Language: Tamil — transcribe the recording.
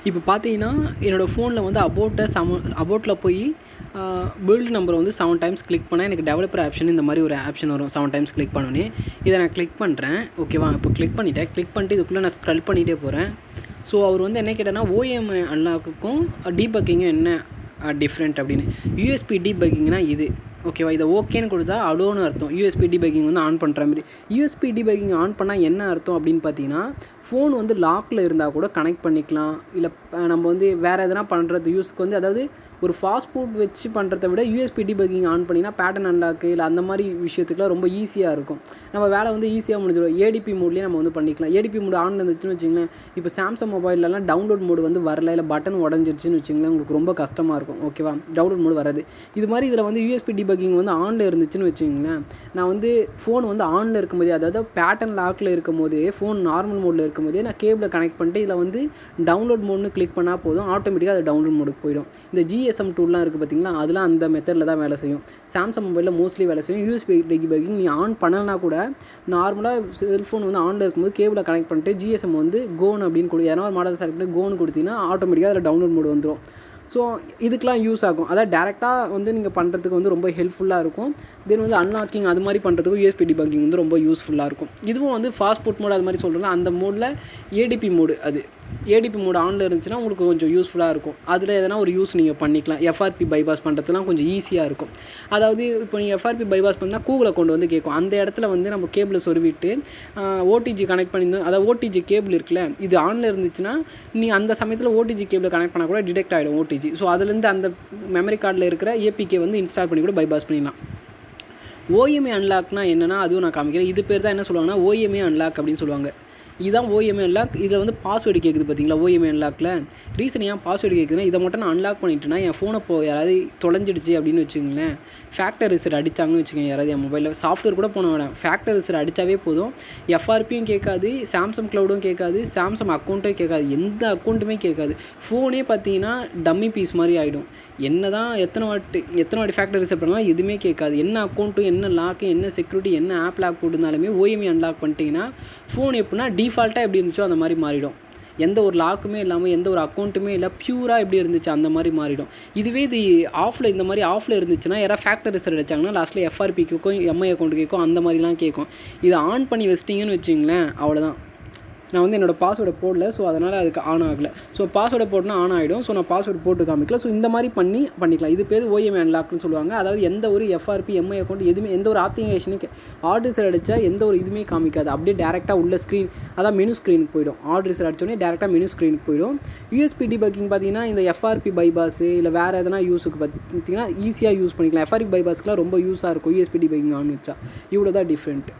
இப்போ பார்த்தீங்கன்னா என்னோடய ஃபோனில் வந்து அபோட்டில் போய் பில்டு நம்பரை வந்து 7 டைம்ஸ் கிளிக் பண்ணால் எனக்கு டெவலப்பர் ஆப்ஷன் இந்த மாதிரி ஒரு ஆப்ஷன் வரும். 7 டைம்ஸ் கிளிக் பண்ணோன்னே இதை நான் கிளிக் பண்ணுறேன். ஓகேவா, இப்போ கிளிக் பண்ணிவிட்டு இதுக்குள்ளே நான் ஸ்க்ரல் பண்ணிகிட்டே போகிறேன். ஸோ அவர் வந்து என்ன கேட்டேன்னா ஓஎம் அன்லாக்குக்கும் டீபக்கிங்கும் என்ன டிஃப்ரெண்ட் அப்படின்னு. யூஎஸ்பி டீபக்கிங்னா இது. ஓகேவா, இதை ஓகேன்னு கொடுத்தா அலோன்னு அர்த்தம். யூஎஸ்பி டீபக்கிங் வந்து ஆன் பண்ணுற மாதிரி. யூஎஸ்பி டீபக்கிங் ஆன் பண்ணால் என்ன அர்த்தம் அப்படின்னு பார்த்தீங்கன்னா, ஃபோன் வந்து லாக்கில் இருந்தால் கூட கனெக்ட் பண்ணிக்கலாம். இல்லை நம்ம வந்து வேறு எதனா பண்ணுறது யூஸ்க்கு வந்து, அதாவது ஒரு ஃபாஸ்ட் ஃபுட் வச்சு பண்ணுறத விட யூஎஸ்பி டீபக்கிங் ஆன் பண்ணினா பேட்டர்ன் அன்லாக்கு இல்லை அந்த மாதிரி விஷயத்துக்குலாம் ரொம்ப ஈஸியாக இருக்கும். நம்ம வேலை வந்து ஈஸியாக முடிஞ்சிடும். ஏடிபி மோட்லேயே நம்ம வந்து பண்ணிக்கலாம். ஏடிபி மோட் ஆன் இருந்துச்சுன்னு வச்சிங்களேன், இப்போ சாம்சங் மொபைல்லலாம் டவுன்லோட் மோடு வந்து வரல, இல்லை பட்டன் உடஞ்சிருச்சுன்னு வச்சிங்களேன், உங்களுக்கு ரொம்ப கஷ்டமாக இருக்கும். ஓகேவா, டவுன்லோட் மோடு வராது. இது மாதிரி இதில் வந்து யூஎஸ்பி டீபக்கிங் வந்து ஆனில் இருந்துச்சுன்னு வச்சிங்களேன், நான் வந்து ஃபோன் வந்து ஆனில் இருக்கும்போதே, அதாவது பேட்டர்ன் லாக்கில் இருக்கும் போதே, ஃபோன் நார்மல் மோடில் இருக்கும் போதே நான் கேபிளை கனெக்ட் பண்ணிட்டு இதில் வந்து டவுன்லோட் மோட்னு கிளிக் பண்ணால் போதும், ஆட்டோமேட்டிக்காக அது டவுன்லோட் மோடுக்கு போயிடும். இந்த ஜிஎஸ்எம் டூல்லாம் இருக்குது பார்த்தீங்களா, அதெல்லாம் அந்த மெத்தடில் தான் வேலை செய்யும். சாம்சங் மொபைலில் மோஸ்ட்லி வேலை செய்யும். யூஎஸ்பி டீபக்கிங் நீ ஆன் பண்ணலனா கூட நார்மலாக செல்ஃபோன் வந்து ஆனில் இருக்கும்போது கேபிளை கனெக்ட் பண்ணிட்டு ஜிஎஸ்எம் வந்து கோன் அப்படின்னு கொடு, ஏன்னா ஒரு மாடல் செலக்ட் பண்ணி கோன்னு கொடுத்தீங்கன்னா ஆட்டோமேட்டிக்காக அதில் டவுன்லோட் மோடு வந்துடும். ஸோ இதுக்கெலாம் யூஸ் ஆகும். அதாவது டேரெக்டாக வந்து நீங்கள் பண்ணுறதுக்கு வந்து ரொம்ப ஹெல்ப்ஃபுல்லாக இருக்கும். தென் வந்து அன்லாக்கிங் அது மாதிரி பண்ணுறதுக்கு யூஎஸ்பி டீபக்கிங் வந்து ரொம்ப யூஸ்ஃபுல்லாக இருக்கும். இதுவும் வந்து ஃபாஸ்ட் ஃபுட் மோடு அது மாதிரி சொல்கிறோம்ல, அந்த மோடில் ஏடிபி மோடு, அது ஏடிபி மோடு ஆனில் இருந்துச்சுன்னா உங்களுக்கு கொஞ்சம் யூஸ்ஃபுல்லாக இருக்கும். அதில் எதனா ஒரு யூஸ் நீங்கள் பண்ணிக்கலாம். எஃப்ஆர்பி பைபாஸ் பண்ணுறதுலாம் கொஞ்சம் ஈஸியாக இருக்கும். அதாவது இப்போ நீங்கள் எஃப்ஆர்பி பைபாஸ் பண்ணால் கூகுளை கொண்டு வந்து கேட்கும். அந்த இடத்துல வந்து நம்ம கேபிளை சொருவிட்டு ஓடிஜி கனெக்ட் பண்ணியிருந்தோம், அதாவது ஓடிஜி கேபிள் இருக்குல்ல, இது ஆனில் இருந்துச்சுன்னா நீ அந்த சமயத்தில் ஓடிஜி கேபிளை கனெக்ட் பண்ணால் கூட டிடெக்ட் ஆகிடும் ஓடிஜி. ஸோ அதுலேருந்து அந்த மெமரி கார்டில் இருக்கிற ஏபிகே வந்து இன்ஸ்டால் பண்ணி கூட பைபாஸ் பண்ணிடலாம். ஓஎம்ஏ அன்லாக்னா என்னென்னா அதுவும் நான் காமிக்கிறேன். இது பேர் தான் என்ன சொல்லுவாங்கன்னா ஓஎம்ஏ அன்லாக் அப்படின்னு சொல்லுவாங்க. இதுதான் ஓஎம்ஏ அன்லாக். இதில் வந்து பாஸ்வேர்டு கேட்குது பார்த்தீங்களா ஓஎம்ஏ அன்லாக்கில். ரீசன் ஏன் பாஸ்வேர்டு கேட்குதுன்னா, இதை மட்டும் நான் அன்லாக் பண்ணிட்டேன்னா என் ஃபோனை யாராவது தொலைஞ்சிடுச்சு அப்படின்னு வச்சுக்கோங்களேன், ஃபேக்டர் ரிசெட் அடித்தாங்கன்னு வச்சுக்கோங்க, யாராவது என் மொபைலில் சாஃப்ட்வேர் கூட போன வேணாம், ஃபேக்டர் ரிசெட் அடித்தாவே போதும், எஃப்ஆர்பியும் கேட்காது, சாம்சங் க்ளவுடும் கேட்காது, சாம்சங் அக்கௌண்ட்டும் கேட்காது, எந்த அக்கௌண்ட்டுமே கேட்காது. ஃபோனே பார்த்தீங்கன்னா டம்மி பீஸ் மாதிரி ஆகிடும். என்ன தான் எத்தனை வாட்டி ஃபேக்டர் ரிசெட் பண்ணாலும் எதுவுமே கேட்காது. என்ன அக்கௌண்ட்டும் என்ன லாக்கு என்ன செக்யூரிட்டி என்ன ஆப் லாக் போட்டிருந்தாலுமே ஓஎம்ஏ அன்லாக் பண்ணிட்டீங்கன்னா ஃபோன் எப்படின்னா டிஃபால்ட்டாக எப்படி இருந்துச்சோ அந்த மாதிரி மாறிடும். எந்த ஒரு லாக்குமே இல்லாமல் எந்த ஒரு அக்கௌண்ட்டுமே இல்லை, பியூராக எப்படி இருந்துச்சு அந்த மாதிரி மாறிடும். இதுவே இது ஆஃபில் இந்த மாதிரி ஆஃபில் இருந்துச்சுன்னா யாராவது ஃபேக்டர் ரிசல்ட் வச்சாங்கன்னா லாஸ்ட்டில் எஃப்ஆர்பி கேட்கும், எம்ஐ அக்கௌண்ட் கேட்கும், அந்த மாதிரிலாம் கேட்கும். இதை ஆன் பண்ணி வச்சிட்டிங்கன்னு வச்சிங்களேன், அவ்வளோதான். நான் வந்து என்னோடய பாஸ்வேர்டை போடல, ஸோ அதனால் அதுக்கு ஆன் ஆகலை. ஸோ பாஸ்வேர்டை போட்டுனா ஆன் ஆகிடும். ஸோ நான் பாஸ்வேர்டு போட்டு காமிக்கல. ஸோ இந்த மாதிரி பண்ணிக்கலாம். இது பேர் ஓஎம்ஏ அன்லாக்னு சொல்லுவாங்க. அதாவது எந்த ஒரு எஃப்ஆர்பி எம்ஐ அக்கௌண்ட் எதுவுமே எந்த ஒரு ஆத்தென்டிகேஷனுக்கு ஆர்டர் அடித்தா எந்த ஒரு இதுவுமே காமிக்காது. அப்படியே டேரெக்டாக உள்ள ஸ்க்ரீன், அதான் மெனு ஸ்க்ரீனுக்கு போய்டும். ஆர்டர் அடித்தோடனே டேரெக்டாக மெனு ஸ்க்ரீனுக்கு போய்டும். யூஎஸ்பி டீபக்கிங் பார்த்தீங்கன்னா இந்த எஃப்ஆர்பி பைபாஸ் இல்லை வேறு எதனா யூஸுக்கு பார்த்தீங்கன்னா ஈஸியாக யூஸ் பண்ணிக்கலாம். எஃப்ஆர்பி பைபாஸ்க்குலாம் ரொம்ப யூஸாக இருக்கும் யூஎஸ்பி டீபக்கிங் ஆன் வச்சா. இவ்வளோ தான் டிஃப்ரெண்ட்.